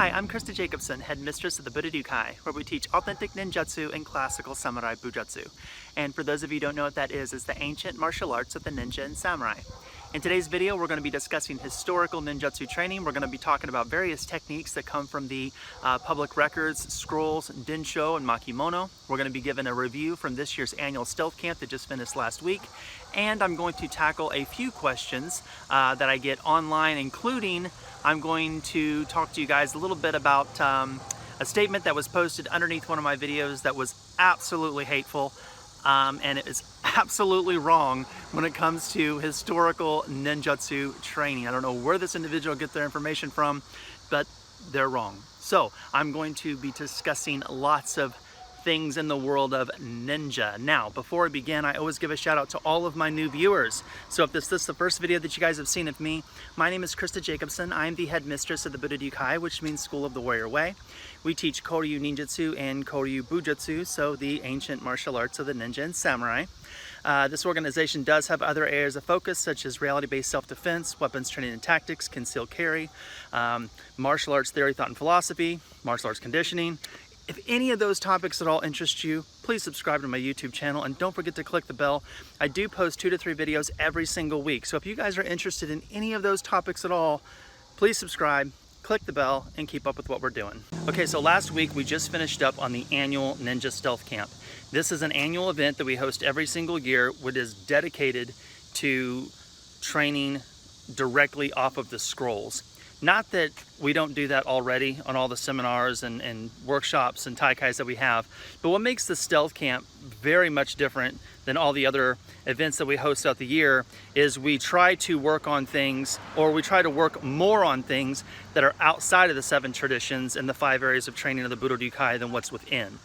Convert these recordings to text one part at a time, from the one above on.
Hi, I'm Christa Jacobson, head mistress of the Budo, where we teach authentic ninjutsu and classical samurai bujutsu. And for those of you who don't know what that is, it's the ancient martial arts of the ninja and samurai. In today's video, we're going to be discussing historical ninjutsu training. We're going to be talking about various techniques that come from the public records, scrolls, Densho, and Makimono. We're going to be given a review from this year's annual stealth camp that just finished last week. And I'm going to tackle a few questions that I get online, including I'm going to talk to you guys a little bit about a statement that was posted underneath one of my videos that was absolutely hateful. And it is absolutely wrong when it comes to historical ninjutsu training. I don't know where this individual gets their information from, but they're wrong. So I'm going to be discussing lots of things in the world of ninja. Now, before I begin, I always give a shout out to all of my new viewers. So if this is the first video that you guys have seen of me, my name is Christa Jacobson. I'm the head mistress of the Budo, which means School of the Warrior Way. We teach Koryu Ninjutsu and Koryu Bujutsu, so the ancient martial arts of the ninja and samurai. This organization does have other areas of focus, such as reality-based self-defense, weapons training and tactics, concealed carry, martial arts theory, thought and philosophy, martial arts conditioning. If any of those topics at all interest you, please subscribe to my YouTube channel and don't forget to click the bell. I do post 2 to 3 videos every single week. So if you guys are interested in any of those topics at all, please subscribe, click the bell, and keep up with what we're doing. Okay, so last week we just finished up on the annual Ninja Stealth Camp. This is an annual event that we host every single year, which is dedicated to training directly off of the scrolls. Not that we don't do that already on all the seminars and workshops and taikais that we have, but what makes the Stealth Camp very much different than all the other events that we host throughout the year is we try to work on things, or we try to work more on things that are outside of the 7 traditions and the 5 areas of training of the Budo than what's within.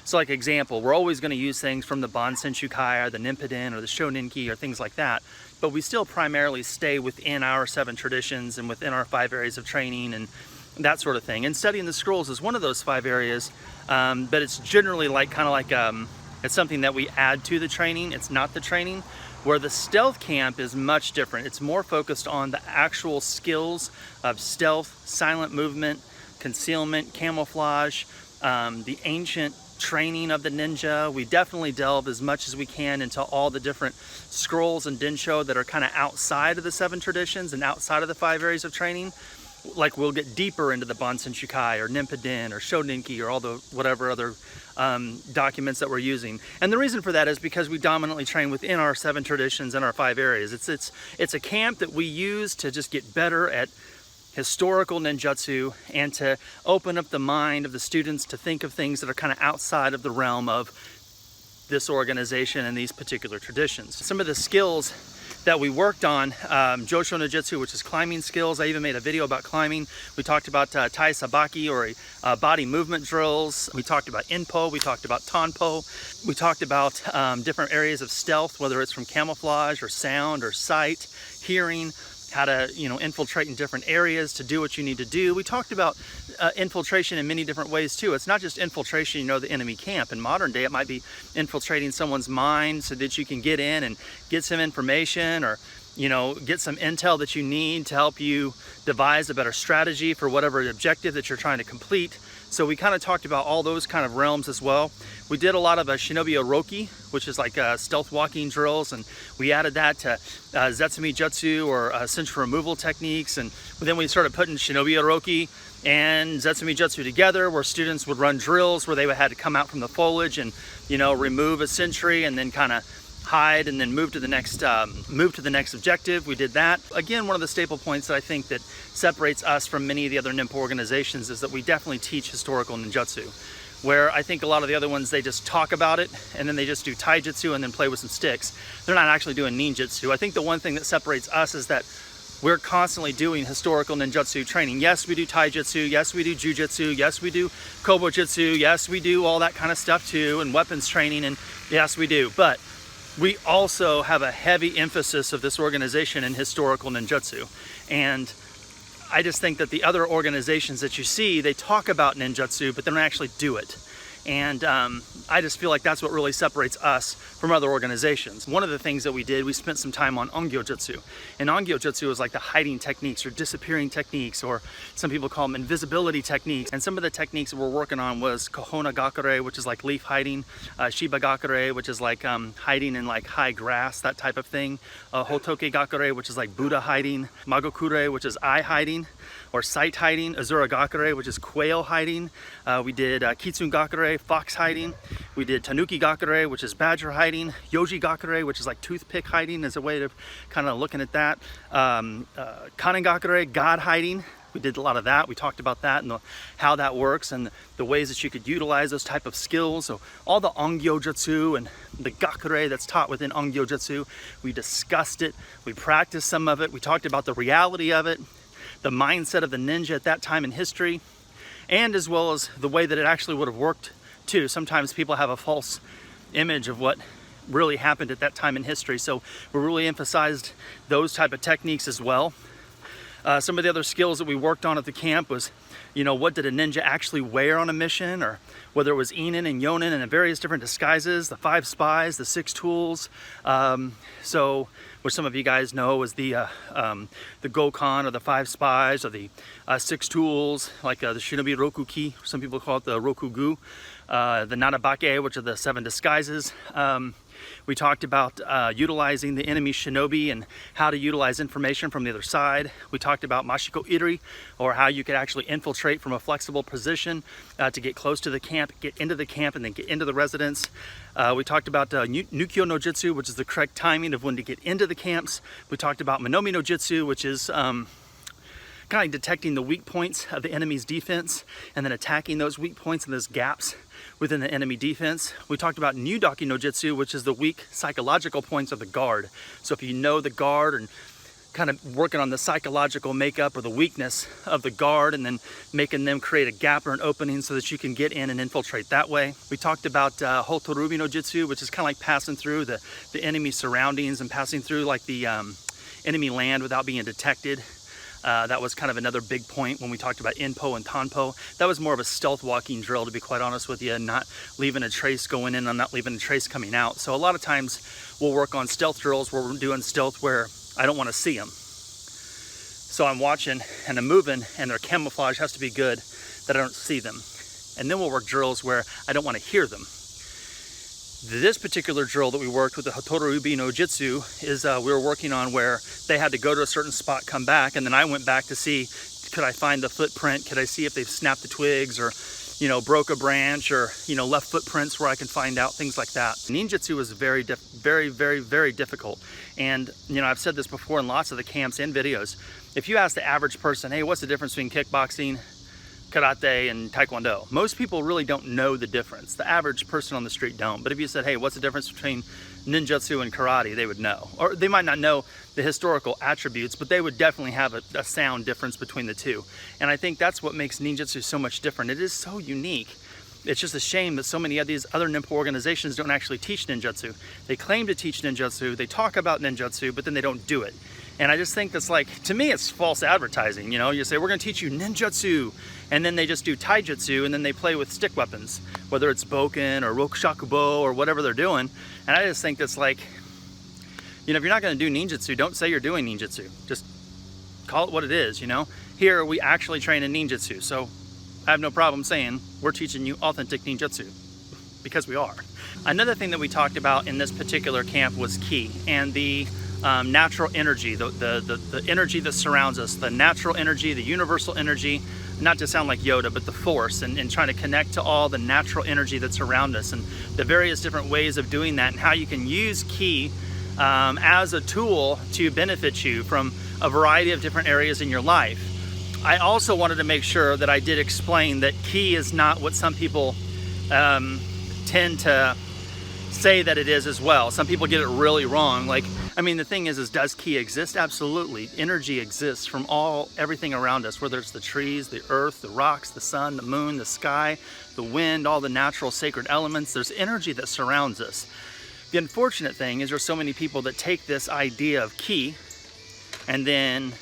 So like example, we're always going to use things from the Bansenshukai or the Ninpo or the Shoninki or things like that, but we still primarily stay within our 7 traditions and within our 5 areas of training and that sort of thing. And studying the scrolls is one of those 5 areas, but it's generally like it's something that we add to the training. It's not the training. Where the Stealth Camp is much different. It's more focused on the actual skills of stealth, silent movement, concealment, camouflage, the ancient training of the ninja. We definitely delve as much as we can into all the different scrolls and densho that are kind of outside of the 7 traditions and outside of the 5 areas of training. Like we'll get deeper into the Bansenshukai or Ninpo or Shoninki or all the whatever other documents that we're using. And the reason for that is because we dominantly train within our 7 traditions and our 5 areas. It's a camp that we use to just get better at historical ninjutsu and to open up the mind of the students to think of things that are kind of outside of the realm of this organization and these particular traditions. Some of the skills that we worked on, Josho Ninjutsu, which is climbing skills. I even made a video about climbing. We talked about Tai Sabaki, or body movement drills. We talked about Ninpo, we talked about Tanpo. We talked about different areas of stealth, whether it's from camouflage or sound or sight, hearing, how to infiltrate in different areas to do what you need to do. We talked about infiltration in many different ways too. It's not just infiltration, the enemy camp. In modern day, it might be infiltrating someone's mind so that you can get in and get some information, or get some intel that you need to help you devise a better strategy for whatever objective that you're trying to complete. So we kind of talked about all those kind of realms as well. We did a lot of shinobi oroki, which is like stealth walking drills, and we added that to zetsumi jutsu, or central removal techniques. And then we started putting shinobi oroki and zetsumi jutsu together, where students would run drills where they had to come out from the foliage and remove a sentry and then kind of hide and then move to the next objective. We did that. Again, one of the staple points that I think that separates us from many of the other Ninpo organizations is that we definitely teach historical ninjutsu, where I think a lot of the other ones, they just talk about it and then they just do taijutsu and then play with some sticks. They're not actually doing ninjutsu. I think the one thing that separates us is that we're constantly doing historical ninjutsu training. Yes, we do taijutsu. Yes, we do jujitsu. Yes, we do kobojutsu. Yes, we do all that kind of stuff too, and weapons training, and yes, we do. But we also have a heavy emphasis of this organization in historical ninjutsu. And I just think that the other organizations that you see, they talk about ninjutsu, but they don't actually do it. And I just feel like that's what really separates us from other organizations. One of the things that we did, we spent some time on Gyojitsu. And Gyojitsu is like the hiding techniques or disappearing techniques, or some people call them invisibility techniques. And some of the techniques that we're working on was Kohona Gakure, which is like leaf hiding, Shiba Gakure, which is like hiding in like high grass, that type of thing, Hotoke Gakure, which is like Buddha hiding, Magokure, which is eye hiding, or sight hiding, Azura Gakure, which is quail hiding. We did Kitsune Gakure, fox hiding. We did Tanuki Gakure, which is badger hiding. Yoji Gakure, which is like toothpick hiding, as a way of kind of looking at that. Kanen Gakure, god hiding. We did a lot of that. We talked about that and how that works and the ways that you could utilize those type of skills. So all the Ongyojutsu and the Gakure that's taught within Ongyojutsu, we discussed it. We practiced some of it. We talked about the reality of it, the mindset of the ninja at that time in history, and as well as the way that it actually would have worked too. Sometimes people have a false image of what really happened at that time in history. So we really emphasized those type of techniques as well. Some of the other skills that we worked on at the camp was, you know, what did a ninja actually wear on a mission, or whether it was Inen and Yonin and the various different disguises, the 5 spies, the 6 tools. So, which some of you guys know was the Gokon, or the 5 spies, or the 6 tools, like the Shinobi Rokuki, some people call it the Rokugu, the Nanabake, which are the 7 disguises. We talked about utilizing the enemy shinobi and how to utilize information from the other side. We talked about Mashiko Iri, or how you could actually infiltrate from a flexible position to get close to the camp, get into the camp, and then get into the residence. We talked about Nukyo no Jitsu, which is the correct timing of when to get into the camps. We talked about Monomi no Jitsu, which is kind of detecting the weak points of the enemy's defense and then attacking those weak points and those gaps within the enemy defense. We talked about Nudaki no Jitsu, which is the weak psychological points of the guard. So if you know the guard and kind of working on the psychological makeup or the weakness of the guard, and then making them create a gap or an opening so that you can get in and infiltrate that way. We talked about Hotorubi no Jitsu, which is kind of like passing through the enemy surroundings and passing through like the enemy land without being detected. That was kind of another big point when we talked about Ninpo and Tanpo. That was more of a stealth walking drill, to be quite honest with you, not leaving a trace going in and not leaving a trace coming out. So a lot of times we'll work on stealth drills where we're doing stealth where I don't want to see them. So I'm watching and I'm moving, and their camouflage has to be good that I don't see them. And then we'll work drills where I don't want to hear them. This particular drill that we worked with the Hotorubi no Jitsu is we were working on where they had to go to a certain spot, come back, and then I went back to see, could I find the footprint? Could I see if they've snapped the twigs, or, you know, broke a branch, or, you know, left footprints where I can find out, things like that. Ninjutsu is very, very difficult. And, you know, I've said this before in lots of the camps and videos. If you ask the average person, hey, what's the difference between kickboxing, karate, and taekwondo? Most people really don't know the difference. The average person on the street don't. But if you said, hey, what's the difference between ninjutsu and karate, they would know. Or they might not know the historical attributes, but they would definitely have a sound difference between the two. And I think that's what makes ninjutsu so much different. It is so unique. It's just a shame that so many of these other Ninpo organizations don't actually teach ninjutsu. They claim to teach ninjutsu, they talk about ninjutsu, but then they don't do it. And I just think that's, like, to me, it's false advertising. You know, you say, we're gonna teach you ninjutsu, and then they just do taijutsu, and then they play with stick weapons, whether it's boken or rokushakubo or whatever they're doing. And I just think that's like, you know, if you're not gonna do ninjutsu, don't say you're doing ninjutsu. Just call it what it is, you know? Here, we actually train in ninjutsu, so I have no problem saying we're teaching you authentic ninjutsu, because we are. Another thing that we talked about in this particular camp was ki, and the natural energy, the energy that surrounds us, the natural energy, the universal energy, not to sound like Yoda, but the force, and trying to connect to all the natural energy that's around us, and the various different ways of doing that, and how you can use ki as a tool to benefit you from a variety of different areas in your life. I also wanted to make sure that I did explain that ki is not what some people tend to say that it is as well. Some people get it really wrong. Like, I mean, the thing is does ki exist? Absolutely. Energy exists from everything around us, whether it's the trees, the earth, the rocks, the sun, the moon, the sky, the wind, all the natural sacred elements. There's energy that surrounds us. The unfortunate thing is there's so many people that take this idea of ki and then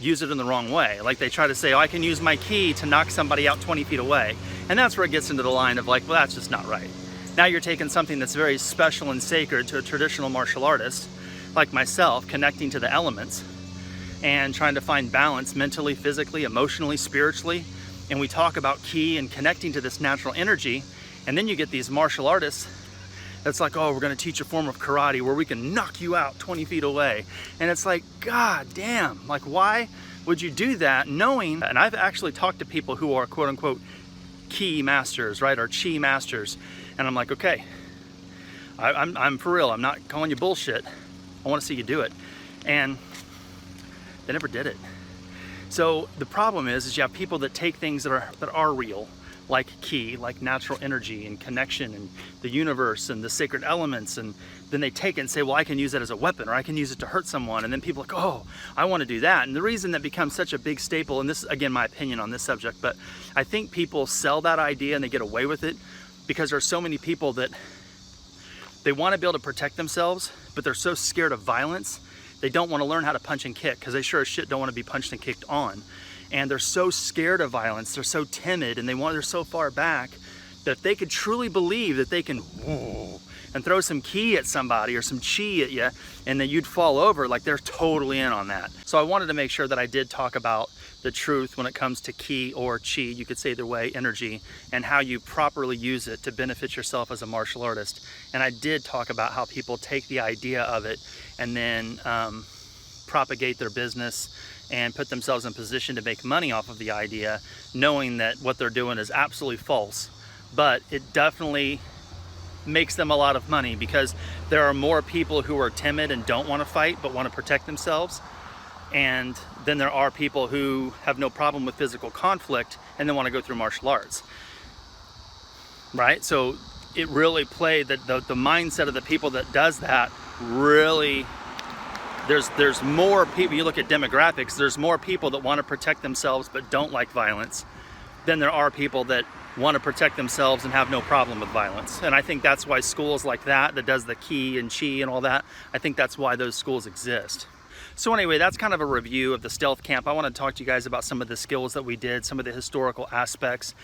use it in the wrong way. Like, they try to say, oh, I can use my ki to knock somebody out 20 feet away. And that's where it gets into the line of like, well, that's just not right. Now you're taking something that's very special and sacred to a traditional martial artist like myself, connecting to the elements and trying to find balance mentally, physically, emotionally, spiritually. And we talk about ki and connecting to this natural energy. And then you get these martial artists that's like, oh, we're gonna teach a form of karate where we can knock you out 20 feet away. And it's like, God damn, like why would you do that knowing, and I've actually talked to people who are quote unquote ki masters, right, or chi masters. And I'm like, okay, I'm for real, I'm not calling you bullshit. I wanna see you do it. And they never did it. So the problem is you have people that take things that are real, like ki, like natural energy and connection and the universe and the sacred elements, and then they take it and say, well, I can use it as a weapon, or I can use it to hurt someone. And then people are like, oh, I want to do that. And the reason that becomes such a big staple, and this is again my opinion on this subject, but I think people sell that idea and they get away with it because there's so many people that they want to be able to protect themselves, but they're so scared of violence, they don't want to learn how to punch and kick because they sure as shit don't want to be punched and kicked on. And they're so scared of violence, they're so timid, and they're so far back that if they could truly believe that they can and throw some ki at somebody or some chi at you and then you'd fall over, like they're totally in on that. So I wanted to make sure that I did talk about the truth when it comes to ki or chi, you could say either way, energy, and how you properly use it to benefit yourself as a martial artist. And I did talk about how people take the idea of it and then propagate their business and put themselves in position to make money off of the idea, knowing that what they're doing is absolutely false. But it definitely makes them a lot of money because there are more people who are timid and don't want to fight but want to protect themselves. And then there are people who have no problem with physical conflict and then want to go through martial arts, right? So it really played the mindset of the people that does that really. There's more people, you look at demographics, there's more people that want to protect themselves but don't like violence than there are people that want to protect themselves and have no problem with violence. And I think that's why schools like that does the ki and chi and all that, I think that's why those schools exist. So anyway, that's kind of a review of the stealth camp. I want to talk to you guys about some of the skills that we did, some of the historical aspects,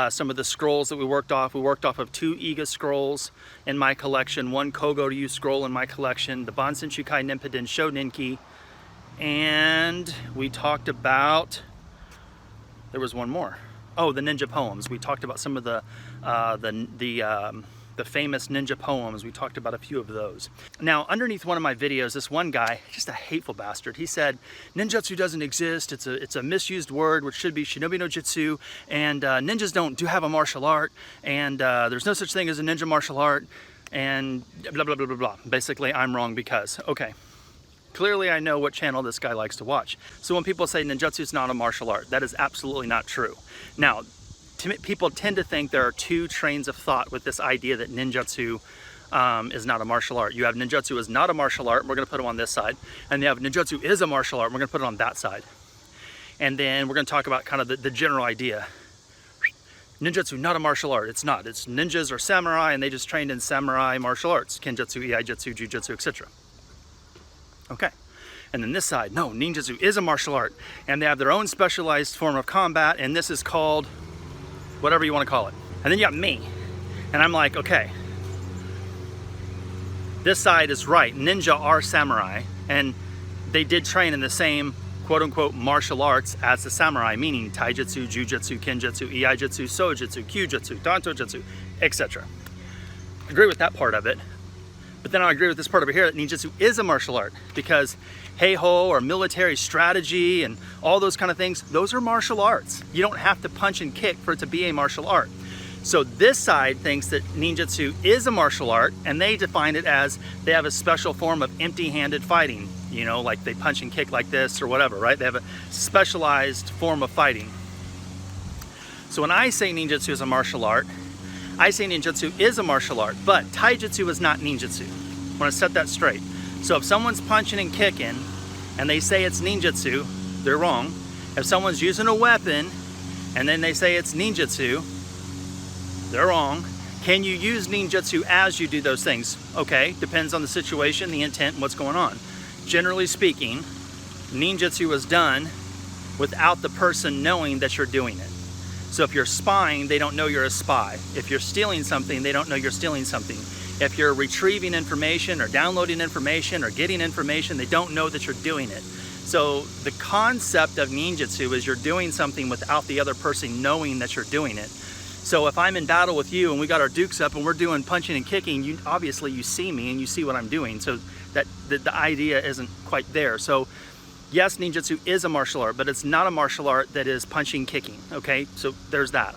some of the scrolls that we worked off. We worked off of 2 Iga scrolls in my collection, 1 Kogoryu scroll in my collection, the Bansen Shukai Ninpiden Shoninki, and we talked about, there was one more. Oh, the ninja poems. We talked about some of the famous ninja poems. We talked about a few of those. Now, underneath one of my videos, this one guy, just a hateful bastard, he said, ninjutsu doesn't exist. It's a misused word, which should be shinobi no jutsu, and ninjas do have a martial art, and there's no such thing as a ninja martial art, and blah, blah, blah, blah, blah. Basically, I'm wrong because, okay. Clearly, I know what channel this guy likes to watch. So when people say ninjutsu is not a martial art, that is absolutely not true. Now, people tend to think there are 2 trains of thought with this idea that ninjutsu is not a martial art. You have ninjutsu is not a martial art, and we're going to put them on this side. And you have ninjutsu is a martial art, and we're going to put it on that side. And then we're going to talk about kind of the general idea. Ninjutsu, not a martial art. It's not. It's ninjas or samurai, and they just trained in samurai martial arts. Kenjutsu, iaijutsu, jujutsu, etc. Okay. And then this side, no, ninjutsu is a martial art, and they have their own specialized form of combat, and this is called whatever you want to call it. And then you have me, and I'm like, okay, this side is right. Ninja are samurai, and they did train in the same quote-unquote martial arts as the samurai, meaning taijutsu, jujutsu, kenjutsu, iaijutsu, sojutsu, kyujutsu, dantojutsu, etc. Agree with that part of it. But then I agree with this part over here that ninjutsu is a martial art because heiho or military strategy and all those kind of things, those are martial arts. You don't have to punch and kick for it to be a martial art. So this side thinks that ninjutsu is a martial art, and they define it as they have a special form of empty-handed fighting. You know, like they punch and kick like this or whatever, right? They have a specialized form of fighting. So when I say ninjutsu is a martial art, I say ninjutsu is a martial art, but taijutsu is not ninjutsu. I want to set that straight. So if someone's punching and kicking and they say it's ninjutsu, they're wrong. If someone's using a weapon and then they say it's ninjutsu, they're wrong. Can you use ninjutsu as you do those things? Okay, depends on the situation, the intent, and what's going on. Generally speaking, ninjutsu is done without the person knowing that you're doing it. So if you're spying, they don't know you're a spy. If you're stealing something, they don't know you're stealing something. If you're retrieving information or downloading information or getting information, they don't know that you're doing it. So the concept of ninjutsu is you're doing something without the other person knowing that you're doing it. So if I'm in battle with you and we got our dukes up and we're doing punching and kicking, obviously you see me and you see what I'm doing. So that the idea isn't quite there. So yes, ninjutsu is a martial art, but it's not a martial art that is punching, kicking, okay? So there's that.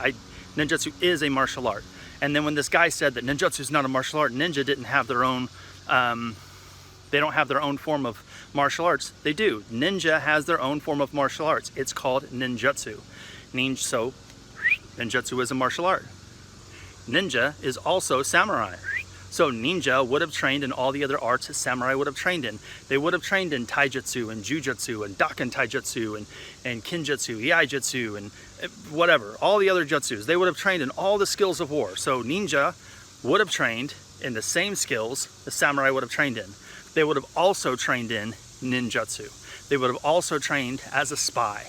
Ninjutsu is a martial art. And then when this guy said that ninjutsu is not a martial art, ninja didn't have their own, they don't have their own form of martial arts. They do. Ninja has their own form of martial arts. It's called ninjutsu. So ninjutsu is a martial art. Ninja is also samurai. So ninja would have trained in all the other arts that samurai would have trained in. They would have trained in taijutsu and jujutsu and daken taijutsu and kinjutsu, iaijutsu and whatever, all the other jutsus. They would have trained in all the skills of war. So ninja would have trained in the same skills the samurai would have trained in. They would have also trained in ninjutsu. They would have also trained as a spy,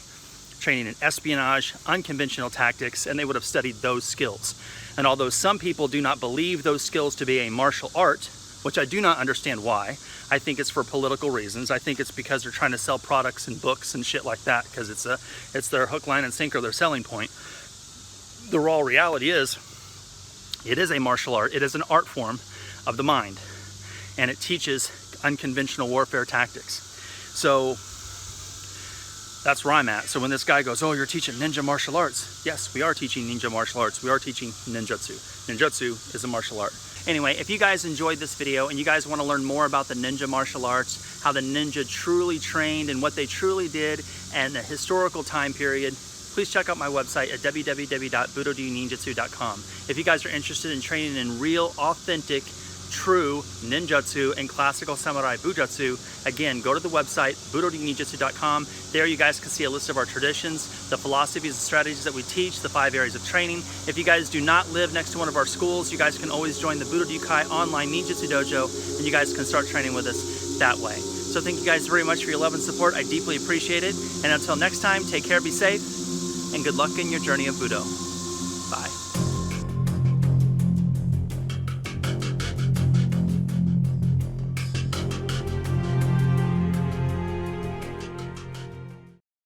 training in espionage, unconventional tactics, and they would have studied those skills. And although some people do not believe those skills to be a martial art, which I do not understand why, I think it's for political reasons. I think it's because they're trying to sell products and books and shit like that, because it's their hook, line, and sinker, their selling point. The raw reality is, it is a martial art. It is an art form of the mind, and it teaches unconventional warfare tactics. So that's where I'm at. So when this guy goes, oh, you're teaching ninja martial arts. Yes, we are teaching ninja martial arts. We are teaching ninjutsu. Ninjutsu is a martial art. Anyway, if you guys enjoyed this video and you guys want to learn more about the ninja martial arts, how the ninja truly trained and what they truly did and the historical time period, please check out my website at www.budoninjutsu.com. If you guys are interested in training in real, authentic, true ninjutsu and classical samurai bujutsu, again, go to the website budoninjutsu.com. There you guys can see a list of our traditions, the philosophies and strategies that we teach, the 5 areas of training. If you guys do not live next to one of our schools, you guys can always join the Budo online ninjutsu dojo, and you guys can start training with us that way. So thank you guys very much for your love and support. I deeply appreciate it. And until next time, take care, be safe, and good luck in your journey of Budo.